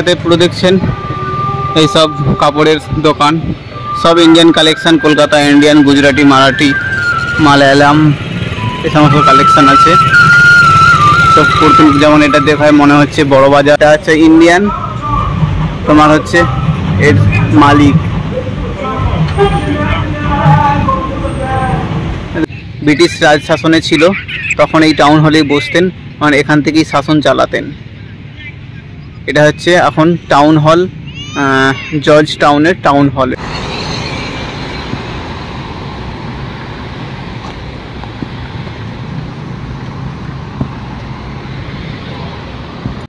রাস্তাতে পুরো দেখছেন এই সব কাপড়ের দোকান, সব Indian collection. Kolkata Indian, Gujarati, Marathi, Malayalam এই সমস্ত কালেকশন আছে সব। পুতুল যেমন এটা দেখায় মনে হচ্ছে বড় বাজার আছে ইন্ডিয়ান, তোমার হচ্ছে এর মালিক। ব্রিটিশ রাজ শাসনে ছিল তখন এই টাউন হলেই বসতেন, মানে এখান থেকেই শাসন চালাতেন। এটা হচ্ছে এখন টাউন হল, জর্জ টাউনের টাউন হল।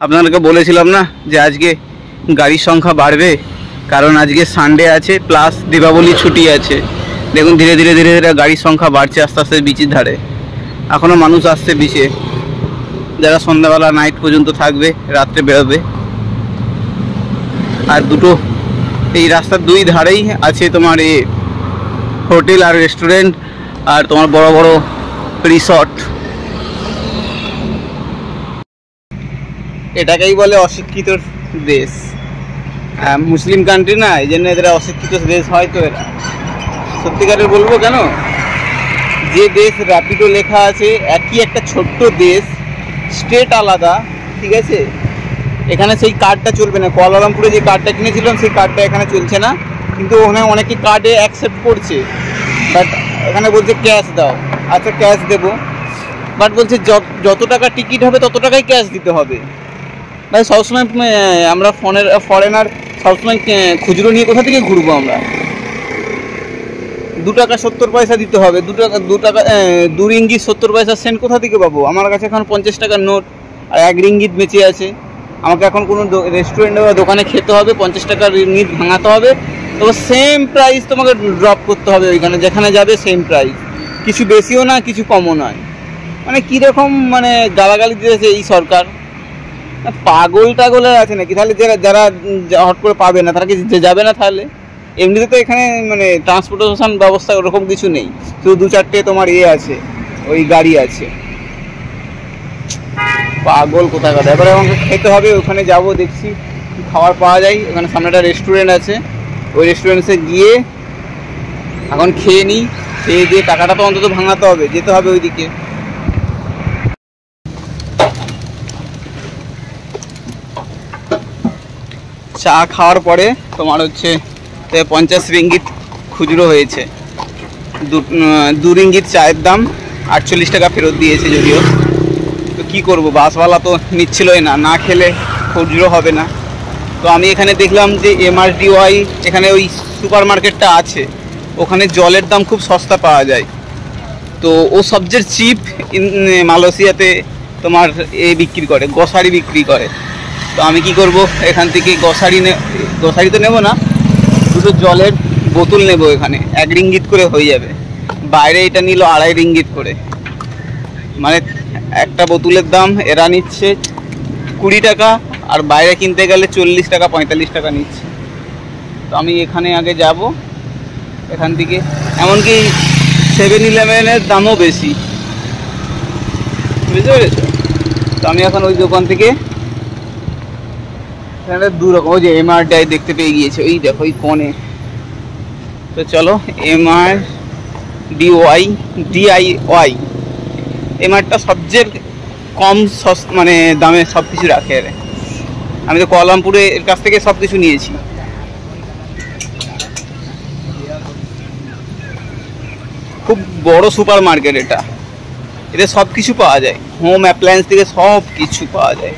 আপনাদেরকে বলেছিলাম না যে আজকে গাড়ির সংখ্যা বাড়বে, কারণ আজকে সানডে আছে প্লাস দীপাবলি ছুটি আছে। দেখুন ধীরে ধীরে ধীরে ধীরে গাড়ির সংখ্যা বাড়ছে আস্তে আস্তে বিচের ধারে। এখনও মানুষ আসছে বিচে, যারা সন্ধ্যাবেলা নাইট পর্যন্ত থাকবে, রাত্রে বেরোবে। আর দুটো এই রাস্তার দুই ধারেই আছে তোমার হোটেল আর রেস্টুরেন্ট, আর তোমার বড় বড় রিসর্ট। এটাকেই বলে অশিক্ষিত দেশ, মুসলিম কান্ট্রি না, এই জন্য এদের অশিক্ষিত দেশ হয়তো। এরা সত্যিকারের বলবো কেন, যে দেশ র্যাপিডো লেখা আছে, একই একটা ছোট্ট দেশ, স্টেট আলাদা, ঠিক আছে, এখানে সেই কার্ডটা চলবে না। কুয়ালালামপুরে যে কার্ডটা কিনেছিলাম সেই কার্ডটা এখানে চলছে না, কিন্তু ওখানে অনেকে কার্ডে অ্যাকসেপ্ট করছে, বাট এখানে বলছে ক্যাশ দাও। আচ্ছা ক্যাশ দেবো, বাট বলছে যত টাকা টিকিট হবে তত টাকাই ক্যাশ দিতে হবে। ভাই সবসময় আমরা ফরেনার সবসময় খুচরো নিয়ে কোথা থেকে ঘুরবো আমরা? 2 টাকা 70 পয়সা দিতে হবে, 2 রিঙ্গিত 70 পয়সা সেন্ট কোথা থেকে পাবো? আমার কাছে এখন 50 টাকার নোট আর 1 রিঙ্গিত বেঁচে আছে। আমাকে এখন কোনো রেস্টুরেন্টে বা দোকানে খেতে হবে, 50 টাকার রিঙ্গিত ভাঙাতে হবে, তবে সেম প্রাইস তোমাকে ড্রপ করতে হবে ওইখানে, যেখানে যাবে সেম প্রাইস, কিছু বেশিও না কিছু কমও নয়। মানে কীরকম মানে গালাগালি দিয়েছে এই সরকার, পাগল টাগলের আছে নাকি? তাহলে যারা হট করে পাবে না তারা কি যাবে না? তাহলে এমনিতে তো এখানে মানে ট্রান্সপোর্টেশন ব্যবস্থা ওরকম কিছু নেই, শুধু 2-4টে তোমার আছে, ওই গাড়ি আছে। পাগল কোথায় কথা। এবারে আমাকে খেতে হবে, ওখানে যাব, দেখছি খাবার পাওয়া যায়। ওখানে সামনে একটা রেস্টুরেন্ট আছে, ওই রেস্টুরেন্টে গিয়ে এখন খেয়ে নিই, খেয়ে দিয়ে টাকাটা তো অন্তত ভাঙাতে হবে, যেতে হবে ওইদিকে। চা খাওয়ার পরে তোমার হচ্ছে 50 রিঙ্গিত খুচরো হয়েছে, 2 রিঙ্গিত চায়ের দাম, 48 টাকা ফেরত দিয়েছে যদিও। তো কী করবো, বাসওয়ালা তো নিচ্ছিলই না, না খেলে খুচরো হবে না। তো আমি এখানে দেখলাম যে MRDY এখানে ওই সুপার মার্কেটটা আছে, ওখানে জলের দাম খুব সস্তা পাওয়া যায়। তো ও সবচেয়ে চিপ মালয়েশিয়াতে তোমার বিক্রি করে, গ্রসারি বিক্রি করে। তো আমি কি করব, এখান থেকে গ্রসারি তো নেব না, 2টো জলের বোতল নেব। এখানে 1 রিঙ্গিত করে হয়ে যাবে, বাইরে এটা নিল 2.5 রিঙ্গিত করে। মানে একটা বোতলের দাম এরা নিচ্ছে 20 টাকা, আর বাইরে কিনতে গেলে 40 টাকা 45 টাকা নিচ্ছে। তো আমি এখানে আগে যাব, এখান থেকে এমনকি 7-Eleven-এর দামও বেশি, বুঝতে পেরেছো? তো আমি এখন ওই দোকান থেকে এখানে 2 রকম, ওই যে MRDY দেখতে পেয়ে গিয়েছে, ওই দেখো ওই কোণে। তো চলো MRDY MRটা সবচেয়ে কম মানে দামে সব কিছু রাখে। আমি তো কুয়ালালামপুরে এর কাছ থেকে সব কিছু নিয়েছি। খুব বড় সুপার মার্কেট এটা, এতে সব কিছু পাওয়া যায়, হোম অ্যাপ্লায়েন্স থেকে সব কিছু পাওয়া যায়,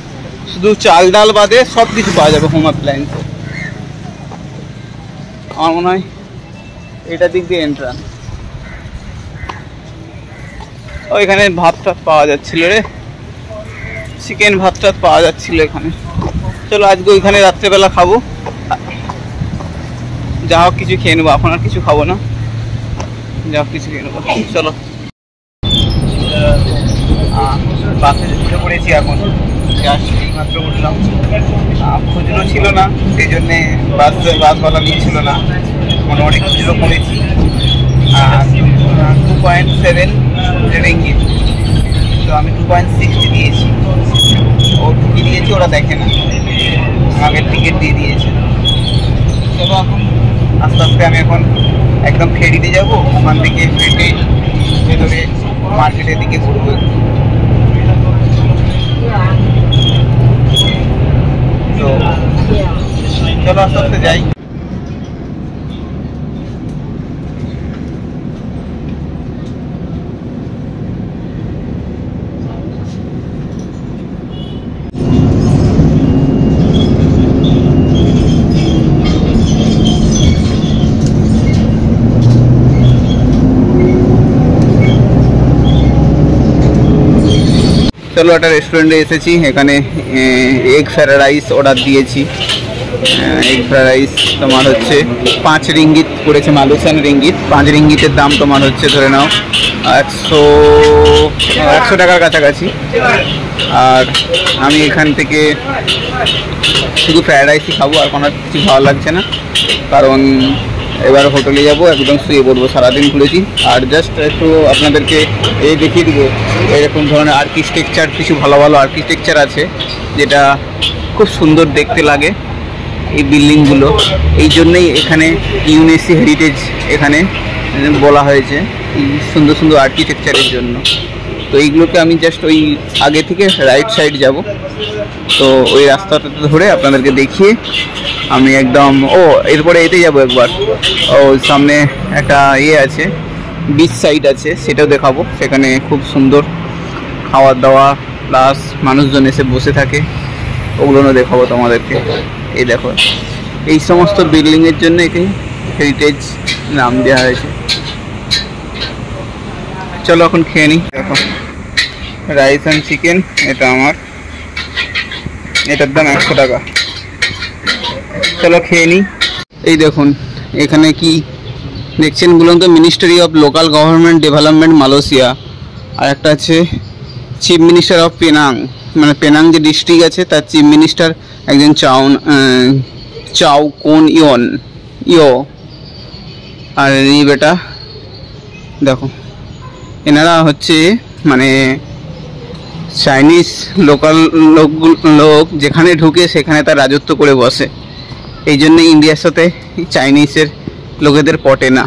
শুধু চাল ডাল বাদে সব কিছু পাওয়া যাবে হোম অ্যাপ্লায়েন্সে। আমার মনে হয় এটা দিক দিয়ে এন্ট্রান্স। ওইখানে ভাত টাত পাওয়া যাচ্ছিল রে, চিকেন ভাত টাত পাওয়া যাচ্ছিল এখানে। চলো আজকে ওইখানে রাত্রেবেলা খাবো, যা হোক কিছু খেয়ে নেবো, এখন আর কিছু খাবো না, যা হোক কিছু খেয়ে নেবো। চলো বাসে উঠে পড়েছি, এখন মাত্র উঠলাম। খুচরো ছিল না, সেই জন্যে বাসওয়ালা নিচ্ছিল না, মোটামুটি খুচরো করেছি। 2.7 রিঙ্গিত, তো আমি 2.60 দিয়েছি, ও ঢুকিয়ে দিয়েছি, ওরা দেখে না। আমাকে টিকিট দিয়ে দিয়েছে। চলো এখন আস্তে আস্তে আমি এখন একদম ফেরিতে যাব, ওখান থেকে হেঁটে ভেতরে মার্কেটের দিকে ঘুরবো। তো চলো আস্তে আস্তে যাই। চলো একটা রেস্টুরেন্টে এসেছি, এখানে এগ ফ্রাইড রাইস অর্ডার দিয়েছি। এগ ফ্রাইড রাইস তোমার হচ্ছে 5 রিঙ্গিত পড়েছে, মালয়েশিয়ান রিঙ্গিত। 5 রিঙ্গিতের দাম তোমার হচ্ছে ধরে নাও 100 টাকার কাছাকাছি। আর আমি এখান থেকে শুধু ফ্রাইড রাইসই খাবো, আর কোনো কিছু ভালো লাগছে না, কারণ এবার হোটেলে যাব, একদম শুয়ে পড়বো। সারাদিন ঘুরেছি। আর জাস্ট একটু আপনাদেরকে এই দেখিয়ে দেবো, এরকম ধরনের আর্কিটেকচার, কিছু ভালো ভালো আর্কিটেকচার আছে যেটা খুব সুন্দর দেখতে লাগে এই বিল্ডিংগুলো। এই জন্যই এখানে ইউনেস্কো হেরিটেজ এখানে বলা হয়েছে, এই সুন্দর সুন্দর আর্কিটেকচারের জন্য। তো এইগুলোকে আমি জাস্ট ওই আগে থেকে রাইট সাইড যাব, তো ওই রাস্তাটা ধরে আপনাদেরকে দেখিয়ে আমি একদম এরপরে এতে যাব একবার। সামনে একটা আছে, বিচ সাইড আছে, সেটাও দেখাবো। সেখানে খুব সুন্দর খাওয়া দাওয়া প্লাস মানুষজন এসে বসে থাকে, ওগুলো দেখাবো তোমাদেরকে। এই দেখো, এই সমস্ত বিল্ডিংয়ের জন্য একে হেরিটেজ নাম দেওয়া হয়েছে। চলো এখন খেয়ে নিই। দেখো রাইস অ্যান্ড চিকেন, এটা আমার, এটার দাম 100 টাকা। চলো খেয়ে নিই। এই দেখুন এখানে কি দেখছেন বলুন তো, ministry of local government development Malaysia. আর একটা আছে চিফ মিনিস্টার অফ পেনাং, মানে পেনাং যে ডিস্ট্রিক্ট আছে তার চিফ মিনিস্টার একজন চাও কোন ইয়ো। আর এই বেটা দেখো, এনারা হচ্ছে মানে চাইনিজ লোকাল লোক যেখানে ঢুকে সেখানে তার রাজত্ব করে বসে। এই জন্য ইন্ডিয়ার সাথে চাইনিজের লোকেদের পটে না।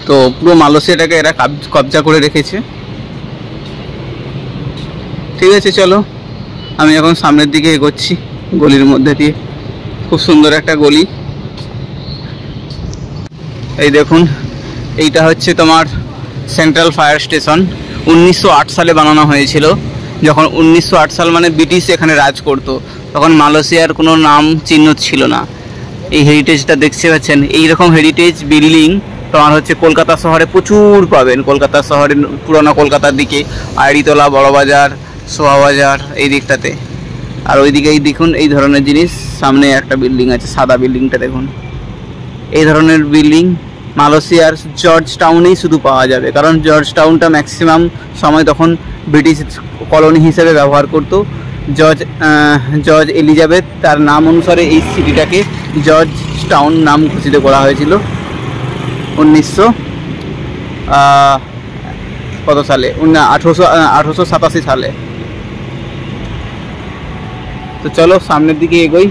তো পুরো মালয়েশিয়াটাকে এরা কবজা করে রেখেছে। ঠিক আছে, চলো আমি এখন সামনের দিকে এগোচ্ছি গলির মধ্যে দিয়ে। খুব সুন্দর একটা গলি। এই দেখুন, এইটা হচ্ছে তোমার সেন্ট্রাল ফায়ার স্টেশন। 1908 সালে বানানো হয়েছিল। যখন 1908 সাল মানে ব্রিটিশ এখানে রাজ করতো, তখন মালয়েশিয়ার কোনো নাম চিহ্ন ছিল না। এই হেরিটেজটা দেখতে পাচ্ছেন, এইরকম হেরিটেজ বিল্ডিং তোমার হচ্ছে কলকাতা শহরে প্রচুর পাবেন। কলকাতা শহরের পুরোনো কলকাতার দিকে আইড়িতলা, বড়বাজার, শোভাবাজার এই দিকটাতে। আর ওইদিকে এই দেখুন এই ধরনের জিনিস। সামনে একটা বিল্ডিং আছে, সাদা বিল্ডিংটা দেখুন। এই ধরনের বিল্ডিং মালয়েশিয়ার জর্জ টাউনেই শুধু পাওয়া যাবে, কারণ জর্জ টাউনটা ম্যাক্সিমাম সময় তখন ব্রিটিশ কলোনি হিসেবে ব্যবহার করত। জর্জ এলিজাবেথ তার নাম অনুসারে এই সিটিটাকে জর্জ টাউন নাম ঘোষিত করা হয়েছিল 1900 কত সালে, 1887 সালে। তো চলো সামনের দিকে এগোই।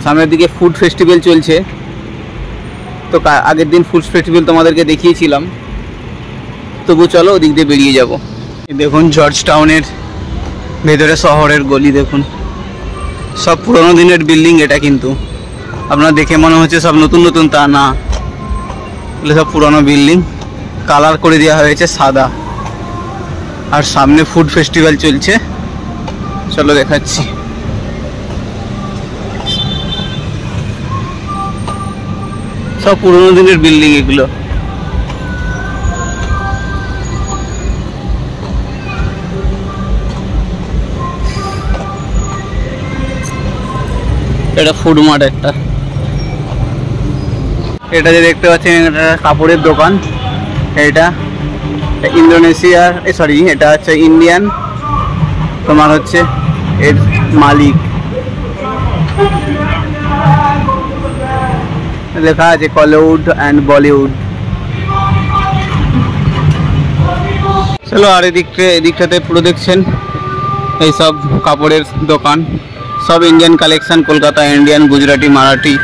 সামনের দিকে ফুড ফেস্টিভ্যাল চলছে। তো আগের দিন ফুড ফেস্টিভ্যাল তোমাদেরকে দেখিয়েছিলাম, তবু চলো ওদিক দিয়ে বেরিয়ে যাব। দেখুন জর্জ টাউনের ভেতরে শহরের গলি দেখুন, সব পুরোনো দিনের বিল্ডিং। এটা কিন্তু আপনার দেখে মনে হচ্ছে সব নতুন নতুন, তা না, এগুলো সব পুরোনো বিল্ডিং। কালার করে দেওয়া হয়েছে সাদা। আর সামনে ফুড ফেস্টিভ্যাল চলছে, চলো দেখাচ্ছি। সব পুরোনো দিনের বিল্ডিং এগুলো। এটা ফুড মার্ট একটা। এটা যে দেখতে পাচ্ছেন এটা কাপড়ের দোকান। এটা ইন্দোনেশিয়ার, সরি এটা হচ্ছে ইন্ডিয়ান, তোমার হচ্ছে এর মালিক। লেখা আছে কলিউড অ্যান্ড বলিউড। চলো আর এদিকটাতে পুরো দেখছেন এইসব কাপড়ের দোকান, সব Indian collection. Kolkata Indian, Gujarati, Marathi,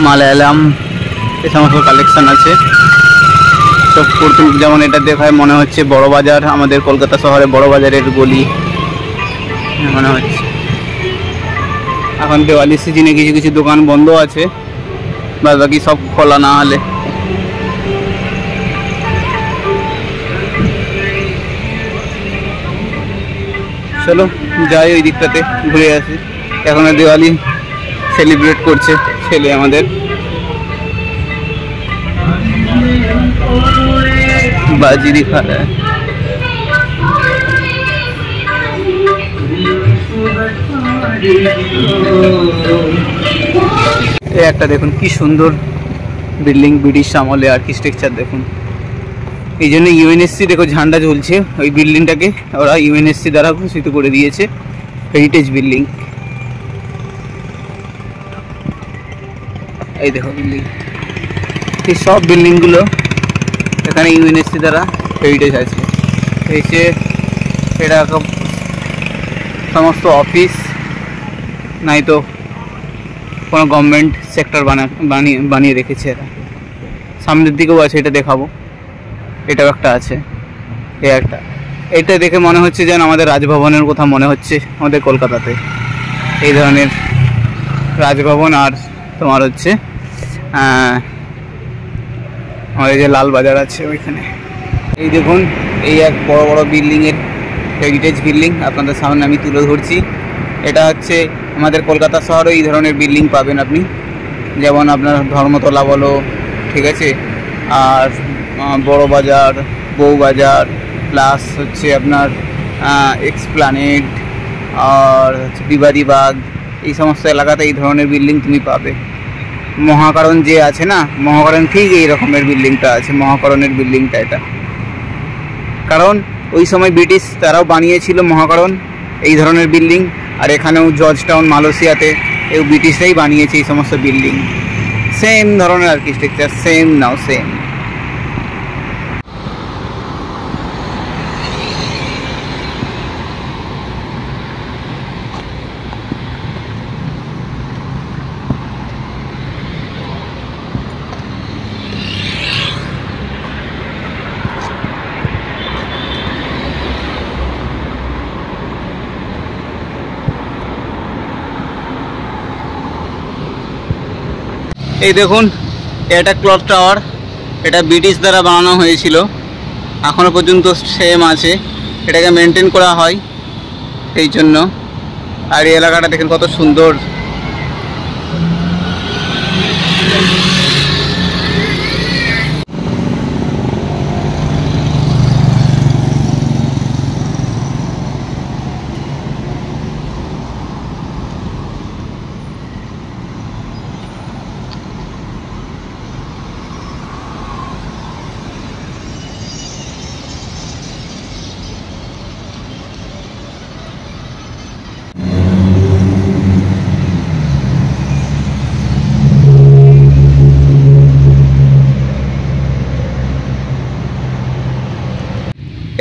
Malayalam এই সমস্ত কালেকশন আছে সব। যেমন এটা দেখায় মনে হচ্ছে বড় বাজার, আমাদের কলকাতা শহরে বড় বাজারের গলি মনে হচ্ছে। এখন দিওয়ালির সিজনে কিছু কিছু দোকান বন্ধ আছে, বাদ বাকি সব খোলা না হলে। চলো যাই ওই দিকটাতে ঘুরে আসি। এখন দিওয়ালি সেলিব্রেট করছে ছেলে আমাদের। बाजी दिखा रहा है। একটা দেখুন কি সুন্দর বিল্ডিং, ব্রিটিশ আমলে আর্কিটেকচার দেখুন। এই জন্য ইউএনএসসি দেখো ঝান্ডা ঝুলছে, ওই বিল্ডিংটাকে ওরা ইউএনএসসি দ্বারা ঘোষিত করে দিয়েছে হেরিটেজ বিল্ডিং। এই দেখো বিল্ডিং, এই সব বিল্ডিংগুলো এখানে ইউএনএসসি দ্বারা হেরিটেজ আছে। এই যে এটা সমস্ত অফিস নাই তো কোনো গভর্নমেন্ট সেক্টর বানিয়ে রেখেছে এরা। সামনের দিকেও আছে, এটা দেখাবো। এটাও একটা আছে, এটা দেখে মনে হচ্ছে যেন আমাদের রাজভবনের কথা মনে হচ্ছে আমাদের কলকাতাতে। এই ধরনের রাজভবন আর তোমার হচ্ছে আমাদের যে লালবাজার আছে ওইখানে। এই দেখুন এই এক বড় বড় বিল্ডিংয়ের হেরিটেজ বিল্ডিং আপনাদের সামনে আমি তুলে ধরছি। এটা হচ্ছে আমাদের কলকাতা শহরে এই ধরনের বিল্ডিং পাবেন আপনি, যেমন আপনার ধর্মতলা বলো, ঠিক আছে, আর বড় বাজার, বউবাজার, প্লাস হচ্ছে আপনার এক্সপ্লানেড আর হচ্ছে বিবাদীবাগ, এই সমস্ত এলাকাতে এই ধরনের বিল্ডিং তুমি পাবে। মহাকারণ যে আছে না, মহাকারণ ঠিক এই রকমের বিল্ডিংটা আছে, মহাকারণের বিল্ডিংটা এটা। কারণ ওই সময় ব্রিটিশ তারাও বানিয়েছিল মহাকারণ এই ধরনের বিল্ডিং। আর এখানেও জর্জ টাউন মালয়েশিয়াতে এই ব্রিটিশরাই বানিয়েছে এই সমস্ত বিল্ডিং। সেম ধরনের আর্কিটেকচার, সেম নাও সেম। এই দেখুন এটা ক্লক টাওয়ার, এটা ব্রিটিশ দ্বারা বানানো হয়েছিল, এখনও পর্যন্ত সেম আছে, এটাকে মেনটেন করা হয় এই জন্য। আর এই এলাকাটা দেখেন কত সুন্দর।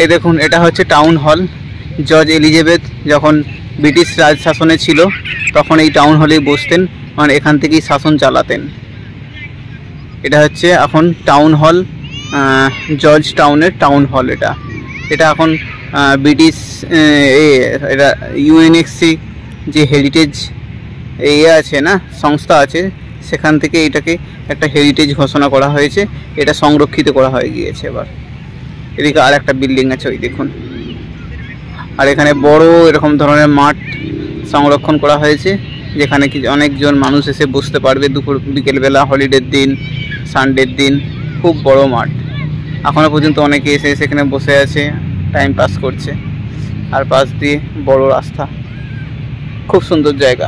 এই দেখুন এটা হচ্ছে টাউন হল। জর্জ এলিজাবেথ যখন ব্রিটিশ রাজ শাসনে ছিল তখন এই টাউন হলেই বসতেন, মানে এখান থেকেই শাসন চালাতেন। এটা হচ্ছে এখন টাউন হল, জর্জ টাউনের টাউন হল এটা। এটা এখন ব্রিটিশ এটা ইউএনএসসি যে হেরিটেজ আছে না, সংস্থা আছে, সেখান থেকে এটাকে একটা হেরিটেজ ঘোষণা করা হয়েছে, এটা সংরক্ষিত করা হয়ে গিয়েছে। এবার এদিকে আর একটা বিল্ডিং আছে ওই দেখুন। আর এখানে বড় এরকম ধরনের মাঠ সংরক্ষণ করা হয়েছে, যেখানে কি অনেকজন মানুষ এসে বসতে পারবে দুপুর বিকেলবেলা, হলিডের দিন, সানডের দিন। খুব বড় মাঠ, এখনও পর্যন্ত অনেকে এসে সেখানে বসে আছে, টাইম পাস করছে। আর পাশ দিয়ে বড় রাস্তা, খুব সুন্দর জায়গা।